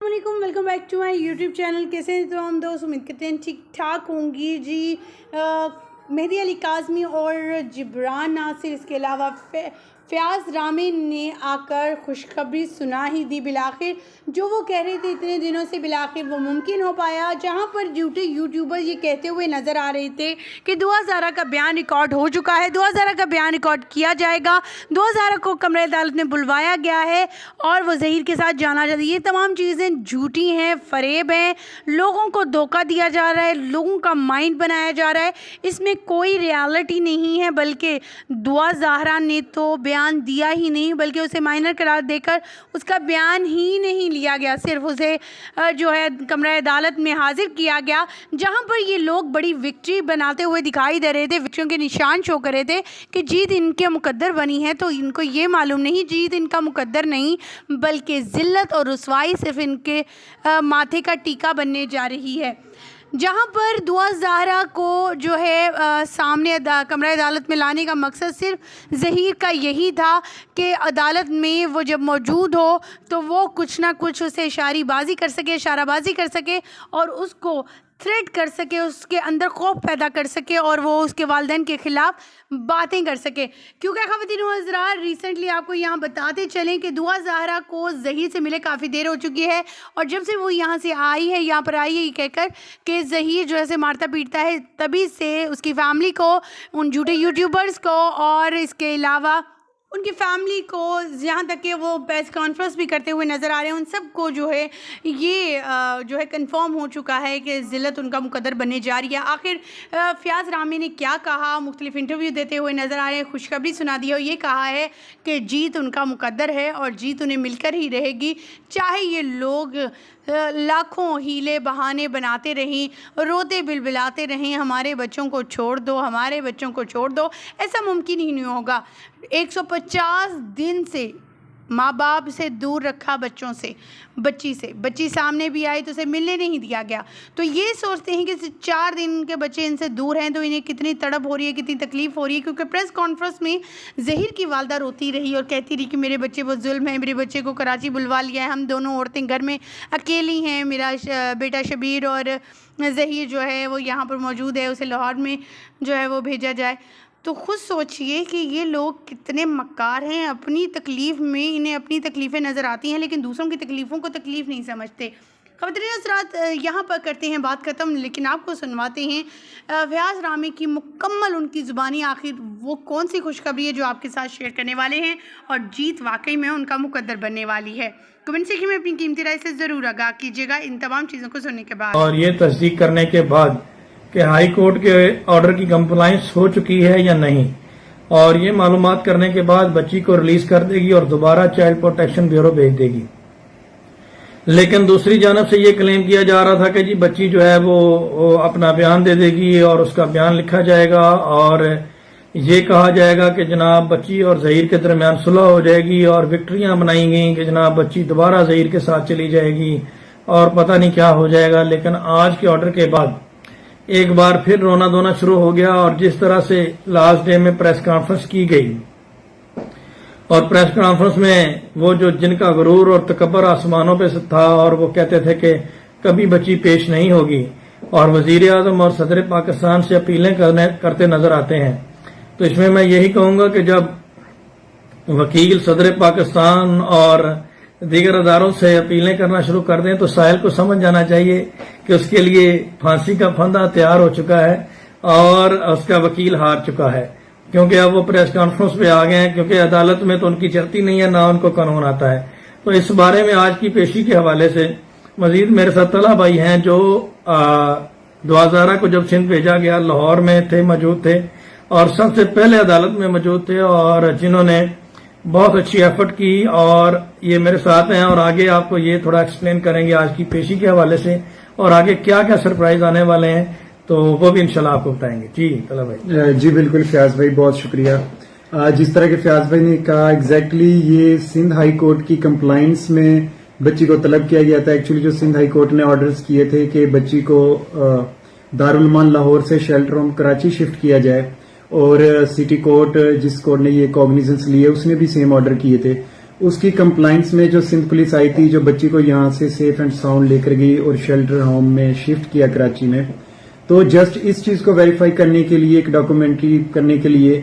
अस्सलामुअलैकुम, welcome back to my YouTube channel. कैसे हैं तो हम दोस्त, उम्मीद करते हैं ठीक ठाक होंगी जी। मेहदी अली काज़मी और जिब्रान नासिर, इसके अलावा फयाज़ रामी ने आकर खुशखबरी सुना ही दी। बिलाखिर जो वो कह रहे थे इतने दिनों से, बिलाखिर वो मुमकिन हो पाया। जहां पर झूठे यूट्यूबर्स ये कहते हुए नज़र आ रहे थे कि दुआ ज़ारा का बयान रिकॉर्ड हो चुका है, दुआ ज़ारा का बयान रिकॉर्ड किया जाएगा, दुआ ज़ारा को कमरे अदालत में बुलवाया गया है और वो ज़हीर के साथ जाना चाहती है। ये तमाम चीज़ें झूठी हैं, फ़रेब हैं, लोगों को धोखा दिया जा रहा है, लोगों का माइंड बनाया जा रहा है। इसमें कोई रियलिटी नहीं है, बल्कि दुआ ज़ाहरा ने तो बयान दिया ही नहीं, बल्कि उसे माइनर करार देकर उसका बयान ही नहीं लिया गया। सिर्फ उसे जो है कमरा अदालत में हाजिर किया गया, जहां पर ये लोग बड़ी विक्ट्री बनाते हुए दिखाई दे रहे थे, विक्ट्रियों के निशान शो कर रहे थे कि जीत इनके मुकद्दर बनी है। तो इनको ये मालूम नहीं, जीत इनका मुकद्दर नहीं, बल्कि ज़िल्लत और रुसवाई सिर्फ इनके माथे का टीका बनने जा रही है। जहाँ पर दुआ ज़ाहरा को जो है सामने कमरा अदालत में लाने का मकसद सिर्फ ज़हीर का यही था कि अदालत में वो जब मौजूद हो तो वो कुछ ना कुछ उसे इशाराबाजी कर सके और उसको थ्रेट कर सके, उसके अंदर खौफ पैदा कर सके और वो उसके वालिदैन के ख़िलाफ़ बातें कर सके। क्योंकि ख़वातीन व हज़रात, रिसेंटली आपको यहाँ बताते चलें कि दुआ ज़ाहरा को ज़हीर से मिले काफ़ी देर हो चुकी है और जब से वो यहाँ पर आई है ये कहकर कि ज़हीर जो है मारता पीटता है, तभी से उसकी फ़ैमिली को, उन झूठे यूट्यूबर्स को और इसके अलावा उनकी फैमिली को, यहाँ तक कि वो प्रेस कॉन्फ्रेंस भी करते हुए नज़र आ रहे हैं, उन सब को जो है ये जो है कंफर्म हो चुका है कि ज़िल्लत उनका मुकद्दर बनने जा रही है। आखिर फयाज़ रामी ने क्या कहा, मुख्तलिफ इंटरव्यू देते हुए नज़र आ रहे हैं, खुशखबरी सुना दी और ये कहा है कि जीत उनका मुकद्दर है और जीत उन्हें मिलकर ही रहेगी, चाहे ये लोग लाखों हीले बहाने बनाते रहें, रोते बिलबिलाते रहें, हमारे बच्चों को छोड़ दो, हमारे बच्चों को छोड़ दो। ऐसा मुमकिन ही नहीं होगा। 150 दिन से माँ बाप से दूर रखा बच्ची सामने भी आई तो उसे मिलने नहीं दिया गया। तो ये सोचते हैं कि 4 दिन के बच्चे इनसे दूर हैं तो इन्हें कितनी तड़प हो रही है, कितनी तकलीफ़ हो रही है। क्योंकि प्रेस कॉन्फ्रेंस में ज़हीर की वालदा रोती रही और कहती रही कि मेरे बच्चे बहुत जुल्म है, मेरे बच्चे को कराची बुलवा लिया है, हम दोनों औरतें घर में अकेली हैं, मेरा बेटा शबीर और ज़हीर जो है वो यहाँ पर मौजूद है, उसे लाहौर में जो है वो भेजा जाए। तो खुद सोचिए कि ये लोग कितने मक्कार हैं। अपनी तकलीफ़ में इन्हें अपनी तकलीफ़ें नज़र आती हैं, लेकिन दूसरों की तकलीफ़ों को तकलीफ़ नहीं समझते। ख़वातीन हज़रात, यहाँ पर करते हैं बात ख़त्म, लेकिन आपको सुनवाते हैं फयाज़ रामी की मुकम्मल उनकी ज़ुबानी आखिर वो कौन सी खुशखबरी है जो आपके साथ शेयर करने वाले हैं और जीत वाकई में उनका मुकद्दर बनने वाली है। कमेंट सेक्शन में अपनी कीमती राय से ज़रूर आगाह कीजिएगा इन तमाम चीज़ों को सुनने के बाद और ये तस्दीक करने के बाद कि हाई कोर्ट के ऑर्डर की कंप्लाइंस हो चुकी है या नहीं, और ये मालूमात करने के बाद बच्ची को रिलीज कर देगी और दोबारा चाइल्ड प्रोटेक्शन ब्यूरो भेज देगी। लेकिन दूसरी जानब से ये क्लेम किया जा रहा था कि जी बच्ची जो है वो अपना बयान दे देगी और उसका बयान लिखा जाएगा और ये कहा जाएगा कि जनाब बच्ची और ज़हीर के दरमियान सुलह हो जाएगी और विक्ट्रियां बनाई गई कि जनाब बच्ची दोबारा ज़हीर के साथ चली जाएगी और पता नहीं क्या हो जाएगा। लेकिन आज के ऑर्डर के बाद एक बार फिर रोना धोना शुरू हो गया और जिस तरह से लास्ट डे में प्रेस कॉन्फ्रेंस की गई और प्रेस कॉन्फ्रेंस में वो जो जिनका गुरूर और तकब्बर आसमानों पे था और वो कहते थे कि कभी बच्ची पेश नहीं होगी और वजीर आजम और सदर पाकिस्तान से अपीलें करते नजर आते हैं। तो इसमें मैं यही कहूंगा कि जब वकील सदर पाकिस्तान और दीगर अदारों से अपीलें करना शुरू कर दें तो साहिल को समझ जाना चाहिए कि उसके लिए फांसी का फंदा तैयार हो चुका है और उसका वकील हार चुका है, क्योंकि अब वो प्रेस कॉन्फ्रेंस पे आ गए हैं, क्योंकि अदालत में तो उनकी चलती नहीं है, ना उनको कानून आता है। तो इस बारे में आज की पेशी के हवाले से मजीद मेरे साथ तला भाई हैं जो दुआ ज़ाहरा को जब सिंध भेजा गया लाहौर में थे, मौजूद थे और सबसे पहले अदालत में मौजूद थे और जिन्होंने बहुत अच्छी एफर्ट की और ये मेरे साथ हैं और आगे आपको ये थोड़ा एक्सप्लेन करेंगे आज की पेशी के हवाले से और आगे क्या क्या सरप्राइज आने वाले हैं, तो वो भी इंशाल्लाह आपको बताएंगे। जी तला भाई। जी बिल्कुल फयाज भाई, बहुत शुक्रिया। जिस तरह के फयाज भाई ने कहा एग्जैक्टली ये सिंध हाई कोर्ट की कंप्लाइंस में बच्ची को तलब किया गया था। एक्चुअली जो सिंध हाई कोर्ट ने ऑर्डर्स किए थे कि बच्ची को दारुल मान लाहौर से शेल्टर होम कराची शिफ्ट किया जाए और सिटी कोर्ट जिस कोर्ट ने ये कॉग्निजेंस लिए उसने भी सेम ऑर्डर किए थे। اس کی کمپلائنس میں جو سندھ پولیس آئی تھی، جو بچی کو یہاں سے سیف اینڈ ساؤنڈ لے کر گئی اور شیلٹر ہوم میں شفٹ کیا کراچی میں، تو جسٹ اس چیز کو ویریفائی کرنے کے لیے، ایک ڈاکومنٹری کرنے کے لیے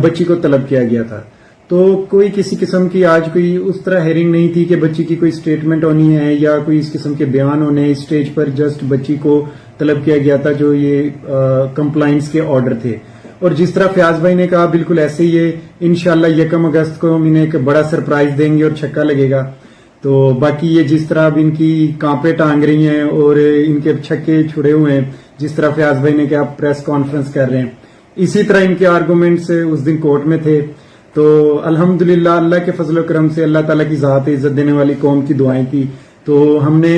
بچی کو طلب کیا گیا تھا. تو کوئی کسی قسم کی آج کوئی اس طرح ہیئرنگ نہیں تھی کہ بچی کی کوئی سٹیٹمنٹ ہونی ہے یا کوئی اس قسم کے بیان ہونے ہیں. اس سٹیج پر جسٹ بچی کو طلب کیا گیا تھا جو یہ کمپلائنس کے آرڈر تھے. اور جس طرح فیاض بھائی نے کہا بالکل ایسے ہی ہے. انشاءاللہ 1 اگست کو ہم انہیں ایک بڑا سرپرائز دیں گے اور چھکا لگے گا. تو باقی یہ جس طرح اب ان کی کانپیں ٹانگ رہی ہیں اور ان کے چھکے چھڑے ہوئے ہیں، جس طرح فیاض بھائی نے کہا پریس کانفرنس کر رہے ہیں، اسی طرح ان کے آرگومنٹس اس دن کورٹ میں تھے. تو الحمدللہ اللہ کے فضل و کرم سے اللہ تعالیٰ کی ذات عزت دینے والی قوم کی دعائیں تھی. تو ہم نے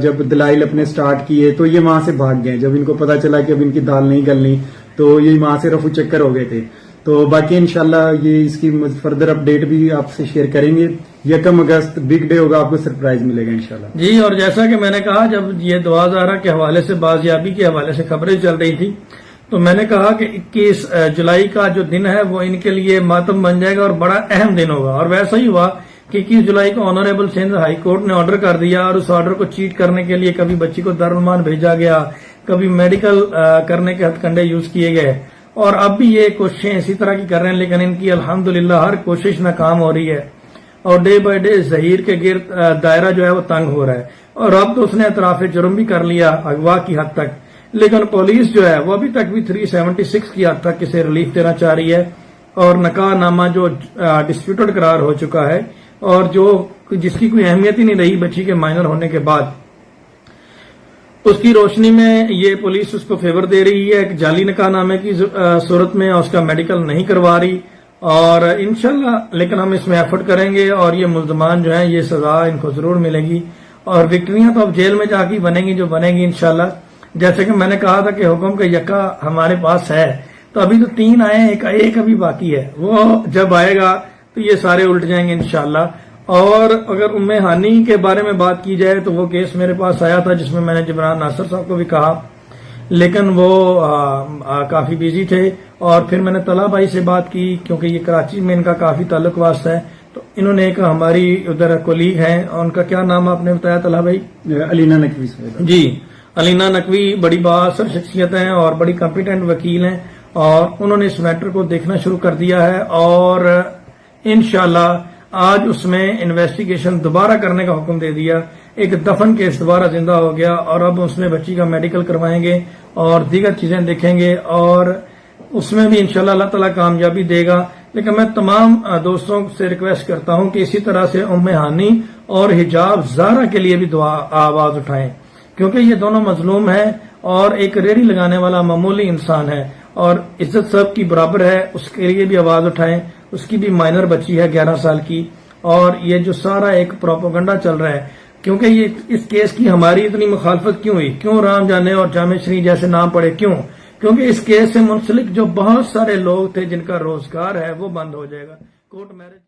جب دلائل اپنے سٹارٹ کیے تو یہ وہاں سے بھاگ گئے. جب ان کو پتا چلا کہ اب ان کی دال نہیں گلنی تو یہ وہاں سے رفو چکر ہو گئے تھے. تو باقی انشاءاللہ یہ اس کی فردر اپڈیٹ بھی آپ سے شیئر کریں گے. 1 اگست بگ ڈے ہوگا، آپ کو سرپرائز ملے گا انشاءاللہ. جی، اور جیسا کہ میں نے کہا جب یہ دوازارہ کے حوالے سے بازیابی کے حوالے سے خبریں چل رہی تھی تو میں نے کہا کہ 21 جولائی کا جو دن ہے وہ ان کے لیے ماتم بن جائے گا اور بڑا اہم دن ہوگا. اور ویسا ہی ہوا کہ 21 جولائی کو آنریبل سندھ ہائی کورٹ نے آرڈر کر دیا اور اس آرڈر کو چیٹ کرنے کے لیے کبھی بچی کو دارالمان بھیجا گیا، کبھی میڈیکل کرنے کے ہتھ کنڈے یوز کیے گئے. اور اب بھی یہ کوششیں اسی طرح کی کر رہے ہیں، لیکن ان کی الحمدللہ ہر کوشش ناکام ہو رہی ہے اور ڈے بائی ڈے ظہیر کے گرد دائرہ جو ہے وہ تنگ ہو رہا ہے. اور اب تو اس نے اعتراف جرم بھی کر لیا اغوا کی حد تک، لیکن پولیس جو ہے وہ ابھی تک بھی 376 کی حد تک اسے ریلیف دینا چاہ رہی ہے. اور نکاح نامہ جو ڈسپیوٹڈ قرار ہو چکا ہے اور جس کی کوئی اہمیت ہی نہیں رہی بچی کے مائنر ہونے کے بعد، اس کی روشنی میں یہ پولیس اس کو فیور دے رہی ہے ایک جعلی نکاح نامے کی صورت میں، اور اس کا میڈیکل نہیں کروا رہی. اور انشاءاللہ لیکن ہم اس میں ایفرٹ کریں گے اور یہ ملزمان جو ہیں یہ سزا ان کو ضرور ملے گی. اور وکٹریاں تو اب جیل میں جا کے بنیں گی جو بنیں گی انشاءاللہ. جیسے کہ میں نے کہا تھا کہ حکم کا یکا ہمارے پاس ہے، تو ابھی تو 3 آئے ہیں، ایک ابھی باقی ہے. وہ جب آئے گا تو یہ سارے الٹ جائیں گے انشاءاللہ. اور اگر ام ہانی کے بارے میں بات کی جائے تو وہ کیس میرے پاس آیا تھا جس میں میں نے جبران ناصر صاحب کو بھی کہا، لیکن وہ کافی بیزی تھے. اور پھر میں نے طلحہ بھائی سے بات کی کیونکہ یہ کراچی میں ان کا کافی تعلق واسطہ ہے. تو انہوں نے ایک ہماری ادھر کولیگ ہیں، ان کا کیا نام آپ نے بتایا طلحہ بھائی؟ علینا نقوی صاحب. جی، علینا نقوی بڑی بااثر شخصیت ہیں اور بڑی کمپیٹنٹ وکیل ہیں، اور انہوں نے اس میٹر کو دیکھنا شروع کر دیا ہے. اور انشاءاللہ آج اس میں انویسٹیگیشن دوبارہ کرنے کا حکم دے دیا. ایک دفن کیس دوبارہ زندہ ہو گیا اور اب اس میں بچی کا میڈیکل کروائیں گے اور دیگر چیزیں دیکھیں گے اور اس میں بھی انشاءاللہ اللہ تعالیٰ کامیابی دے گا. لیکن میں تمام دوستوں سے ریکویسٹ کرتا ہوں کہ اسی طرح سے ام ہانی اور حجاب زہرا کے لیے بھی دعا آواز اٹھائیں، کیونکہ یہ دونوں مظلوم ہیں اور ایک ریڑھی لگانے والا معمولی انسان ہے اور عزت سب کی برابر ہے. اس کے لیے بھی آواز اٹھائیں. اس کی بھی مائنر بچی ہے 11 سال کی. اور یہ جو سارا ایک پروپیگنڈا چل رہا ہے، کیونکہ یہ اس کیس کی ہماری اتنی مخالفت کیوں ہوئی، کیوں رام جانے اور جامع شریف جیسے نام پڑے، کیونکہ اس کیس سے منسلک جو بہت سارے لوگ تھے جن کا روزگار ہے وہ بند ہو جائے گا. Court marriage